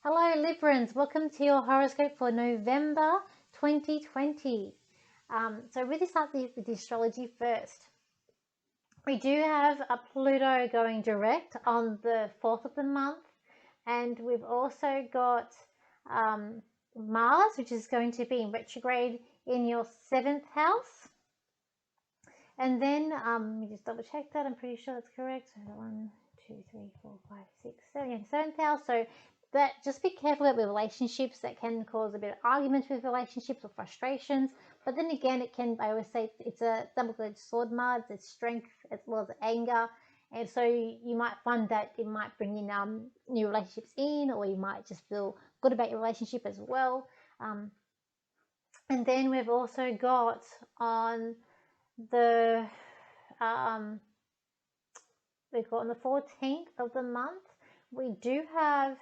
Hello Librans, welcome to your horoscope for November 2020. So really start with the astrology first. We do have a Pluto going direct on the 4th of the month, and we've also got Mars, which is going to be in retrograde in your 7th house. And then let me just double check that. I'm pretty sure that's correct. So 1, 2, 3, 4, 5, 6, 7, yeah, 7th house. So that just be careful with relationships. That can cause a bit of arguments with relationships or frustrations. But then again, it can, I always say, it's a double-edged sword, Mars. It's strength as well as anger. And so you might find that it might bring in new relationships in, or you might just feel good about your relationship as well. And then we've also got on the we've got on the 14th of the month, we do have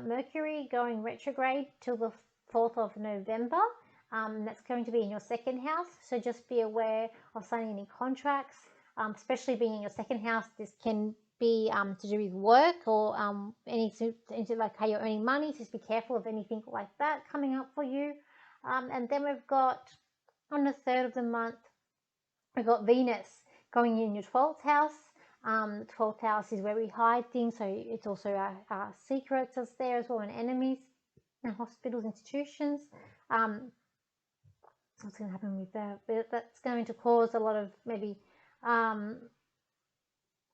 Mercury going retrograde till the 4th of November. That's going to be in your second house, so just be aware of signing any contracts, especially being in your second house. This can be to do with work or anything like how you're earning money, so just be careful of anything like that coming up for you. And then we've got on the 3rd of the month, we've got Venus going in your 12th house. The 12th house is where we hide things, so it's also our secrets that's there as well, and enemies, and hospitals, institutions. What's going to happen with that? But that's going to cause a lot of maybe. I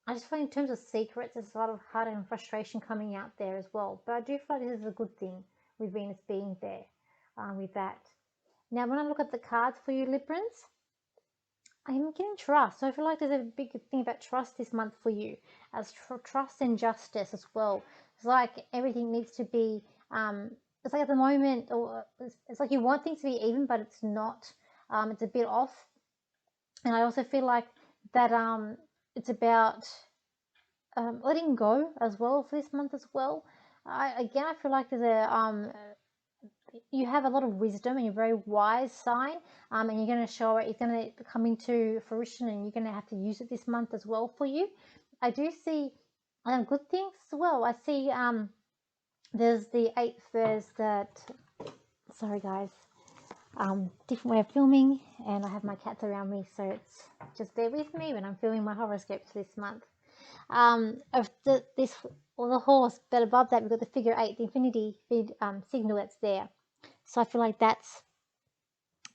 just find in terms of secrets, there's a lot of heartache and frustration coming out there as well. But I do feel like this is a good thing with Venus being there with that. Now, when I look at the cards for you, Librans, I'm getting trust. So I feel like there's a big thing about trust this month for you, as trust and justice as well. It's like everything needs to be. It's like at the moment, or it's like you want things to be even, but it's not. It's a bit off. And I also feel like that it's about letting go as well for this month as well. I feel like there's a you have a lot of wisdom and you're a very wise sign, and you're going to show it. It's going to come into fruition, and you're going to have to use it this month as well for you. I do see good things as well. I see there's the 8th. There's that. Sorry, guys. Different way of filming, and I have my cats around me, so it's just bear with me when I'm filming my horoscopes this month. Of the horse, but above that we've got the figure 8, the infinity signal that's there. So I feel like that's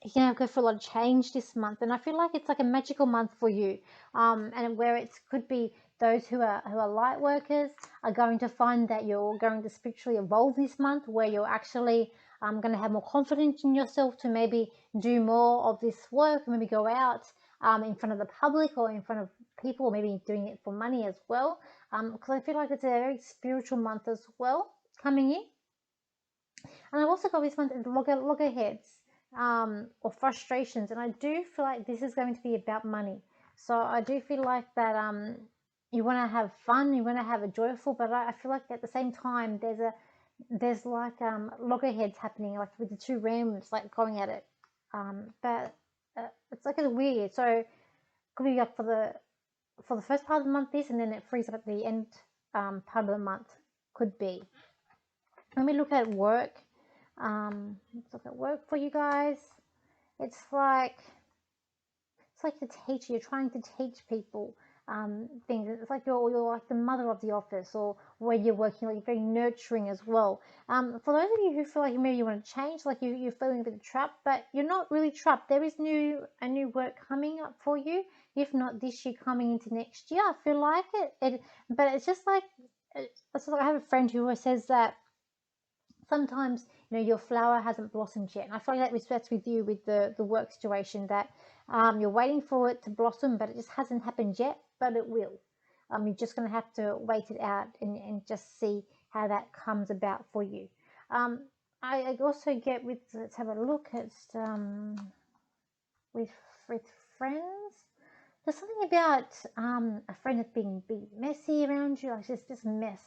you're gonna go for a lot of change this month, and I feel like it's like a magical month for you. And where it could be those who are light workers are going to find that you're going to spiritually evolve this month, where you're actually going to have more confidence in yourself to maybe do more of this work, maybe go out in front of the public or in front of people, or maybe doing it for money as well. Because I feel like it's a very spiritual month as well coming in. And I've also got this month loggerheads or frustrations, and I do feel like this is going to be about money. So I do feel like that you want to have fun, you want to have a joyful, but I feel like at the same time there's like loggerheads happening, like with the two rams like going at it. But it's like it's weird. So it could be like for the first part of the month this, and then it frees up at the end part of the month. Could be. When we look at work, let's look at work for you guys. It's like the teacher. You're trying to teach people things. It's like you're like the mother of the office, or where you're working, like you're very nurturing as well. For those of you who feel like maybe you want to change, like you're feeling a bit trapped, but you're not really trapped. There is a new work coming up for you. If not this year, coming into next year, I feel like it. But it's just like I have a friend who always says that sometimes your flower hasn't blossomed yet, and I feel like that's with you with the work situation, that you're waiting for it to blossom, but it just hasn't happened yet, but it will. You're just going to have to wait it out and just see how that comes about for you. I also get with, let's have a look at with friends. There's something about a friend that's being messy around you, like just mess.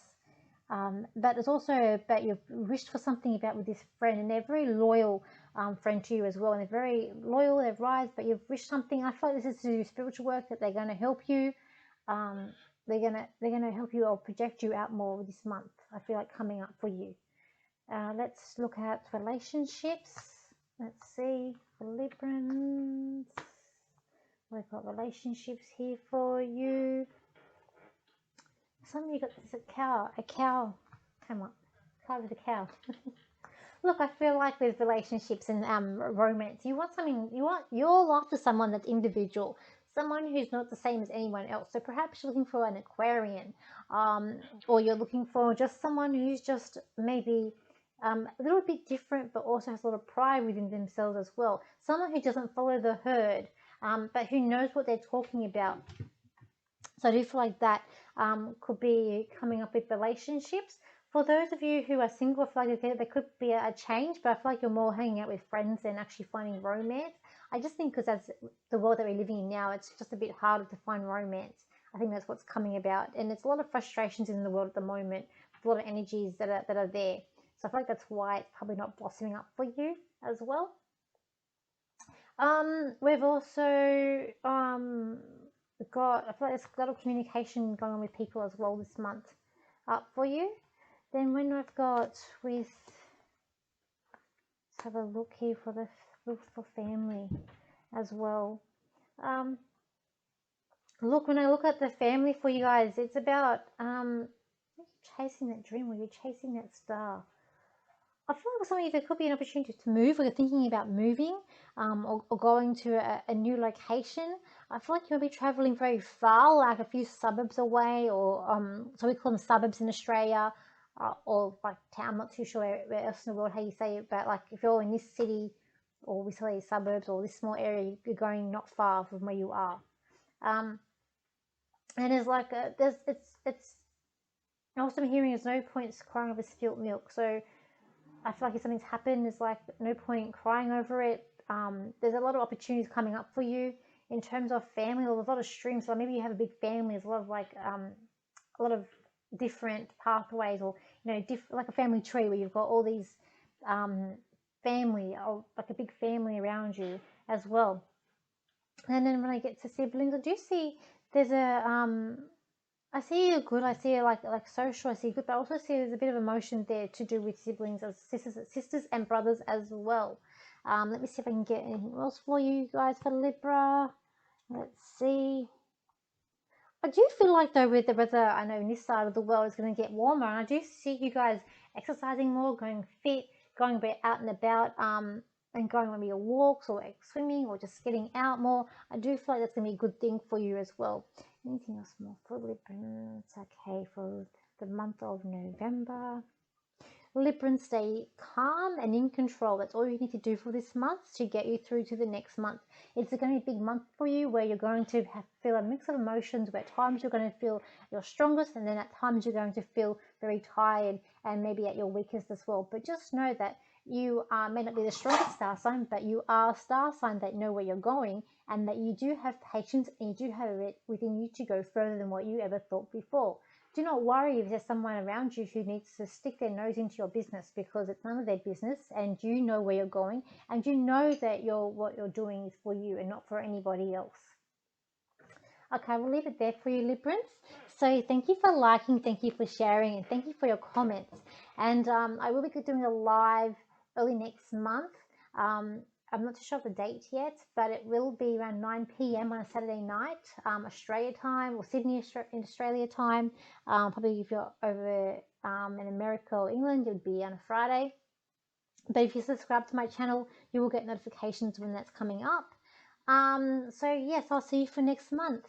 But it's also about you've wished for something about with this friend, and they're very loyal friend to you as well, and they're very loyal, they're wise, but you've wished something. I feel like this is to do spiritual work, that they're going to help you they're gonna help you or project you out more this month. I feel like coming up for you. Let's look at relationships. Let's see, for Librans. We've got relationships here for you. Some of you got this a cow. Come on, card with a cow. Look, I feel like with relationships and romance, you want something. You're after someone that's individual, someone who's not the same as anyone else. So perhaps you're looking for an Aquarian, or you're looking for just someone who's just maybe a little bit different, but also has a lot of pride within themselves as well. Someone who doesn't follow the herd, but who knows what they're talking about. So I do feel like that could be coming up with relationships. For those of you who are single, I feel like there could be a change, but I feel like you're more hanging out with friends than actually finding romance. I just think because as the world that we're living in now, it's just a bit harder to find romance. I think that's what's coming about. And there's a lot of frustrations in the world at the moment, a lot of energies that are there. So I feel like that's why it's probably not blossoming up for you as well. We've also I feel like there's a lot of communication going on with people as well this month up for you. Then when I've got with, let's have a look here for the for family as well. Look, when I look at the family for you guys, it's about chasing that dream, or you're chasing that star. I feel like some of you, there could be an opportunity to move, or you're thinking about moving, or going to a new location. I feel like you'll be traveling very far, like a few suburbs away, or so we call them suburbs in Australia, or like town. I'm not too sure where else in the world how you say it, but like if you're in this city, or we say suburbs, or this small area, you're going not far from where you are. And there's like it's also I'm hearing there's no points crying over spilt milk. So I feel like if something's happened, there's like no point crying over it. There's a lot of opportunities coming up for you in terms of family. There's a lot of streams. So maybe you have a big family. There's a lot of like a lot of different pathways, or like a family tree where you've got all these family, or like a big family around you as well. And then when I get to siblings, I do see there's I see you good. I see like social. I see good, but I also see there's a bit of emotion there to do with siblings as sisters and brothers as well. Let me see if I can get anything else for you guys for Libra. Let's see. I do feel like though with the weather, I know in this side of the world is going to get warmer, and I do see you guys exercising more, going fit, going a bit out and about, and going on your walks or swimming or just getting out more. I do feel like that's going to be a good thing for you as well. Anything else more for Librans? Okay, for the month of November. Librans, stay calm and in control. That's all you need to do for this month to get you through to the next month. It's going to be a big month for you where you're going to feel a mix of emotions, where at times you're going to feel your strongest, and then at times you're going to feel very tired and maybe at your weakest as well. But just know that you may not be the strongest star sign, but you are a star sign that know where you're going, and that you do have patience, and you do have it within you to go further than what you ever thought before. Do not worry if there's someone around you who needs to stick their nose into your business, because it's none of their business, and you know where you're going, and you know that what you're doing is for you and not for anybody else. Okay, we'll leave it there for you, Librans. So thank you for liking, thank you for sharing, and thank you for your comments. And I will be doing a live early next month. I'm not too sure of the date yet, but it will be around 9 p.m. on a Saturday night, Australia time, or Sydney in Australia time. Probably if you're over in America or England, it would be on a Friday. But if you subscribe to my channel, you will get notifications when that's coming up. So yes, I'll see you for next month.